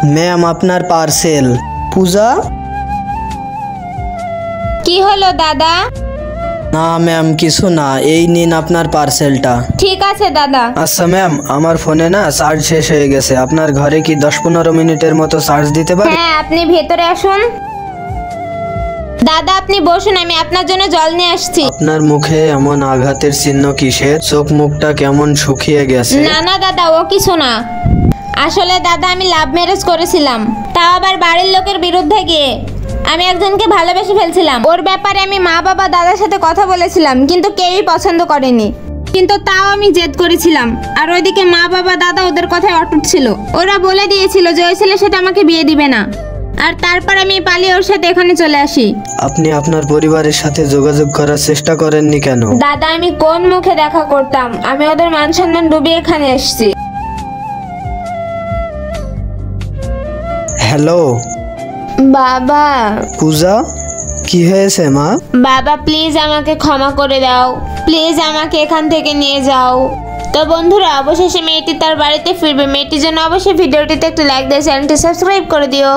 Ma'am আপনার parcel. পূজা? কি হলো দাদা? না ম্যাম কিছু না, এই নিন আপনার পার্সেলটা। ঠিক আছে দাদা। আচ্ছা ম্যাম, আমার ফোনে না চার্জ শেষ হয়ে গেছে, আপনার ঘরে কি 10-15 মিনিটের মতো চার্জ দিতে পারে? হ্যাঁ, আপনি ভেতরে আসুন। দাদা আপনি বসুন, আমি আপনার জন্য জল নিয়ে আসছি। আপনার মুখে এমন আঘাতের চিহ্ন কিসের? চোখ মুখটা কেমন শুকিয়ে গেছে। না না দাদা, ও কিছু না। আসলে দাদা আমি লাভ ম্যারেজ করেছিলাম, তাও আবার বাড়ির লোকের বিরুদ্ধে গিয়ে। আমি একজনকে ভালোবেসে ফেলছিলাম, ওর ব্যাপারে আমি মা বাবা দাদার সাথে কথা বলেছিলাম, কিন্তু কেউই পছন্দ করেনি। কিন্তু তাও আমি জেদ করেছিলাম, আর ওইদিকে মা বাবা দাদা ওদের কথায় অটুট ছিল। ওরা বলে দিয়েছিল যে ওই ছেলের সাথে আমাকে বিয়ে দিবে না। আর তারপর আমি পালিয়ে ওর সাথে এখানে চলে আসি। আপনি আপনার পরিবারের সাথে যোগাযোগ করার চেষ্টা করেননি কেন? দাদা আমি কোন মুখে দেখা করতাম? আমি ওদের মান সম্মান ডুবিয়ে এখানে এসেছি। হ্যালো বাবা। পূজা, কি হয়েছে মা? বাবা প্লিজ আমাকে ক্ষমা করে দাও, প্লিজ আমাকে এখান থেকে নিয়ে যাও। তো বন্ধুরা, অবশেষে মেয়েটি তার বাড়িতে ফিরবে। মেয়েটির জন্য অবশ্যই ভিডিওটিতে একটু লাইক দিয়ে চ্যানেলটি সাবস্ক্রাইব করে দিও।